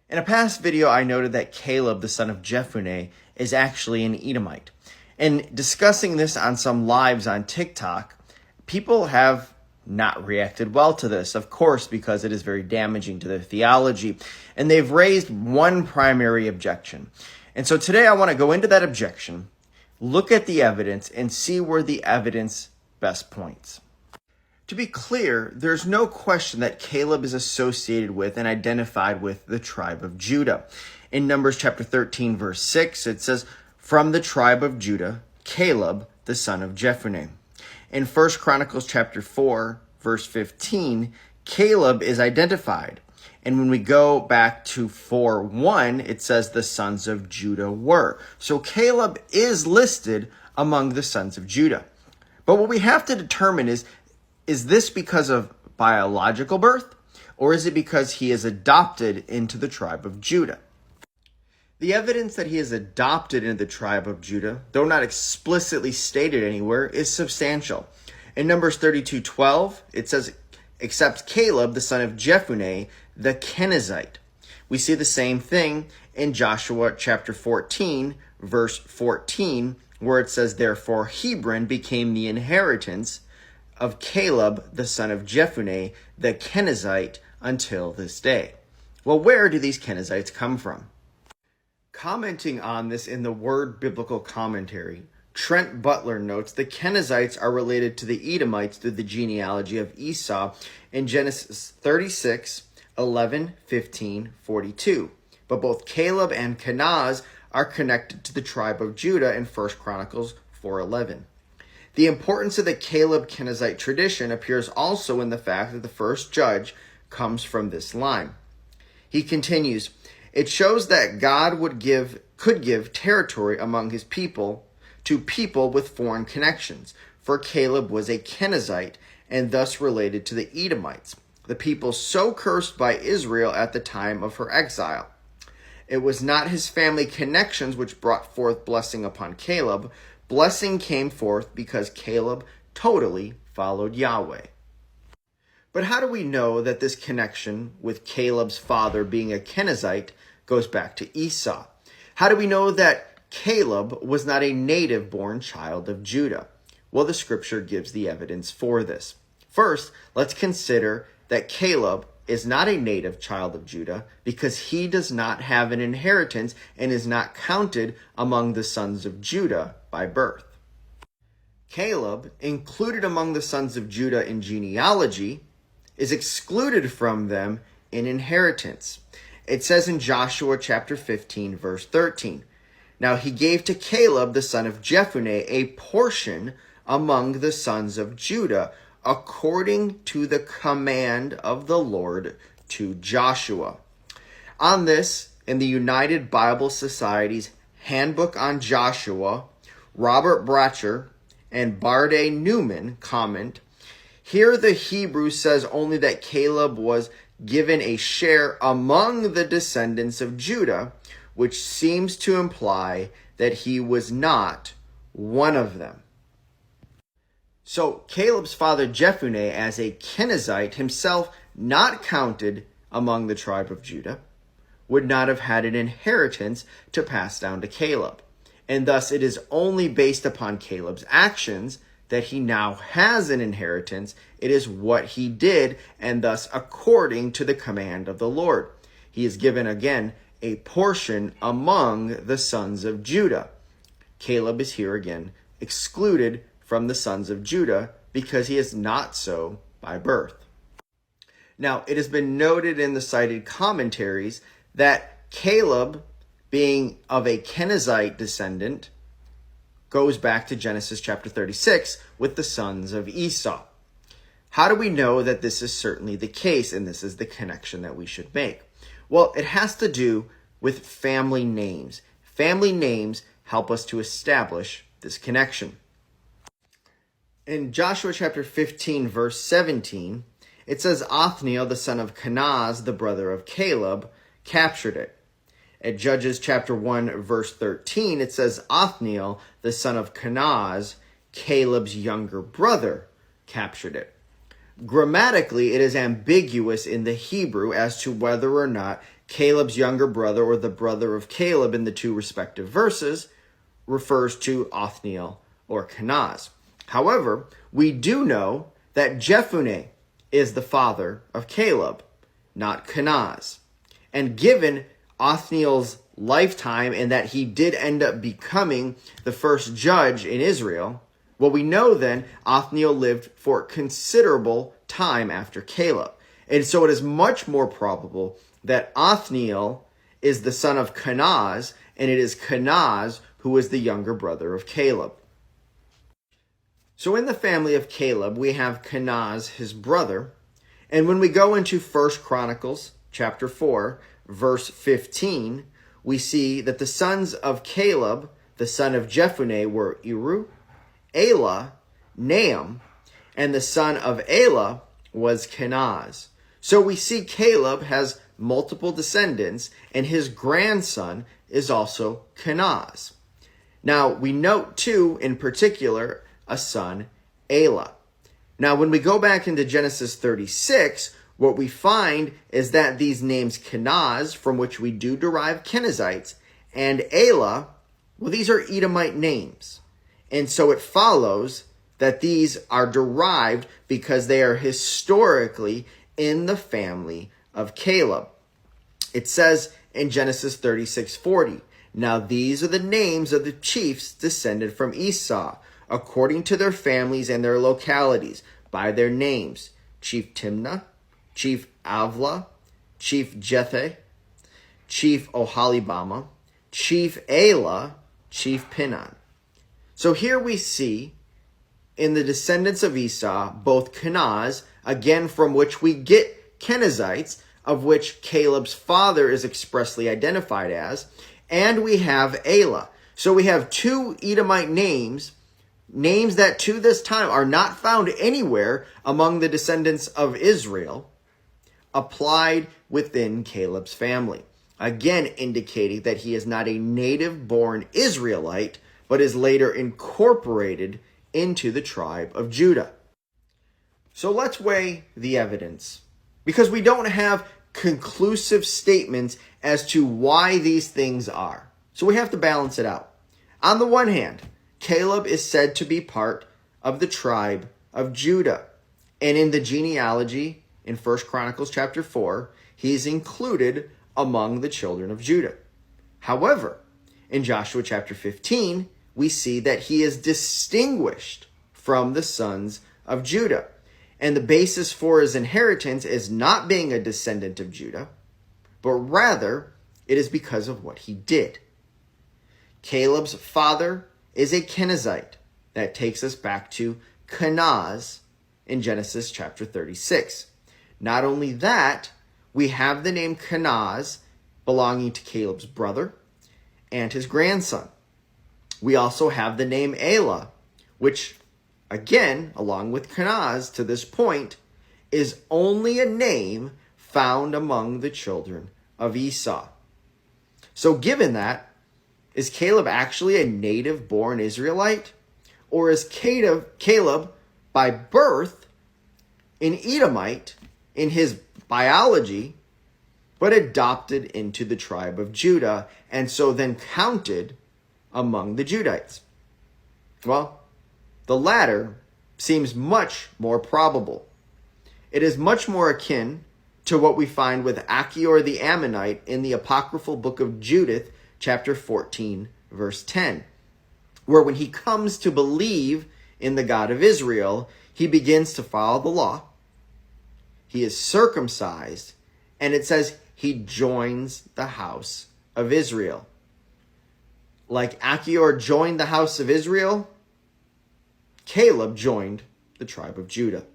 In a past video, I noted that Caleb, the son of Jephunneh, is actually an Edomite. And discussing this on some lives on TikTok, people have not reacted well to this, of course, because it is very damaging to their theology. And they've raised one primary objection. And so today I want to go into that objection, look at the evidence, and see where the evidence best points. To be clear, there's no question that Caleb is associated with and identified with the tribe of Judah. In Numbers chapter 13, verse 6, it says, "From the tribe of Judah, Caleb, the son of Jephunneh." In 1 Chronicles chapter 4, verse 15, Caleb is identified. And when we go back to 4:1, it says the sons of Judah were. So Caleb is listed among the sons of Judah. But what we have to determine is this because of biological birth, or is it because he is adopted into the tribe of Judah? The evidence that he is adopted into the tribe of Judah, though not explicitly stated anywhere, is substantial. In Numbers 32:12, it says, "Except Caleb, the son of Jephunneh, the Kenizzite." We see the same thing in Joshua chapter 14, verse 14, where it says, "Therefore Hebron became the inheritance of Caleb, the son of Jephunneh, the Kenizzite, until this day." Well, where do these Kenizzites come from? Commenting on this in the Word Biblical Commentary, Trent Butler notes the Kenizzites are related to the Edomites through the genealogy of Esau in Genesis 36, 11, 15, 42. But both Caleb and Kenaz are connected to the tribe of Judah in 1 Chronicles 4:11. The importance of the Caleb Kenizzite tradition appears also in the fact that the first judge comes from this line. He continues, "It shows that God could give territory among his people to people with foreign connections, for Caleb was a Kenizzite and thus related to the Edomites, the people so cursed by Israel at the time of her exile. It was not his family connections which brought forth blessing upon Caleb. Blessing came forth because Caleb totally followed Yahweh." But how do we know that this connection with Caleb's father being a Kenizzite goes back to Esau? How do we know that Caleb was not a native-born child of Judah? Well, the scripture gives the evidence for this. First, let's consider that Caleb is not a native child of Judah because he does not have an inheritance and is not counted among the sons of Judah by birth. Caleb, included among the sons of Judah in genealogy, is excluded from them in inheritance. It says in Joshua chapter 15, verse 13, "Now he gave to Caleb, the son of Jephunneh, a portion among the sons of Judah, according to the command of the Lord to Joshua." On this, in the United Bible Society's Handbook on Joshua, Robert Bratcher and Barde Newman comment, "Here the Hebrew says only that Caleb was given a share among the descendants of Judah, which seems to imply that he was not one of them." So Caleb's father Jephunneh, as a Kenizzite, himself not counted among the tribe of Judah, would not have had an inheritance to pass down to Caleb. And thus it is only based upon Caleb's actions that he now has an inheritance. It is what he did, and thus according to the command of the Lord. He is given again a portion among the sons of Judah. Caleb is here again excluded from the sons of Judah because he is not so by birth. Now, it has been noted in the cited commentaries that Caleb, being of a Kenizzite descendant, goes back to Genesis chapter 36 with the sons of Esau. How do we know that this is certainly the case and this is the connection that we should make? Well, it has to do with family names. Family names help us to establish this connection. In Joshua chapter 15, verse 17, it says, "Othniel, the son of Kenaz, the brother of Caleb, captured it." At Judges chapter 1, verse 13, it says, "Othniel, the son of Kenaz, Caleb's younger brother, captured it." Grammatically, it is ambiguous in the Hebrew as to whether or not Caleb's younger brother, or the brother of Caleb in the two respective verses, refers to Othniel or Kenaz. However, we do know that Jephunneh is the father of Caleb, not Kenaz. And given Othniel's lifetime and that he did end up becoming the first judge in Israel, well, we know then Othniel lived for considerable time after Caleb. And so it is much more probable that Othniel is the son of Kenaz, and it is Kenaz who is the younger brother of Caleb. So in the family of Caleb, we have Kenaz, his brother. And when we go into 1 Chronicles chapter 4, verse 15, we see that the sons of Caleb, the son of Jephunneh, were Eru, Elah, Nahum, and the son of Elah was Kenaz. So we see Caleb has multiple descendants, and his grandson is also Kenaz. Now, we note, too, in particular, a son, Elah. Now, when we go back into Genesis 36, what we find is that these names Kenaz, from which we do derive Kenizzites, and Elah, well, these are Edomite names. And so it follows that these are derived because they are historically in the family of Caleb. It says in Genesis 36:40, "Now these are the names of the chiefs descended from Esau, according to their families and their localities, by their names: Chief Timnah, Chief Avlah, Chief Jetheh, Chief Oholibamah, Chief Elah, Chief Pinon." So here we see in the descendants of Esau, both Kenaz, again from which we get Kenizzites, of which Caleb's father is expressly identified as, and we have Elah. So we have two Edomite names that to this time are not found anywhere among the descendants of Israel, applied within Caleb's family. Again, indicating that he is not a native-born Israelite, but is later incorporated into the tribe of Judah. So let's weigh the evidence, because we don't have conclusive statements as to why these things are. So we have to balance it out. On the one hand, Caleb is said to be part of the tribe of Judah. And in the genealogy in 1 Chronicles chapter 4, he is included among the children of Judah. However, in Joshua chapter 15, we see that he is distinguished from the sons of Judah. And the basis for his inheritance is not being a descendant of Judah, but rather it is because of what he did. Caleb's father is a Kenizzite. That takes us back to Kenaz in Genesis chapter 36. Not only that, we have the name Kenaz belonging to Caleb's brother and his grandson. We also have the name Elah, which, again, along with Kenaz to this point, is only a name found among the children of Esau. So given that, is Caleb actually a native-born Israelite? Or is Caleb by birth an Edomite in his biology, but adopted into the tribe of Judah, and so then counted among the Judites? Well, the latter seems much more probable. It is much more akin to what we find with Achior the Ammonite in the apocryphal book of Judith, chapter 14, verse 10, where when he comes to believe in the God of Israel, he begins to follow the law. He is circumcised, and it says he joins the house of Israel. Like Achior joined the house of Israel, Caleb joined the tribe of Judah.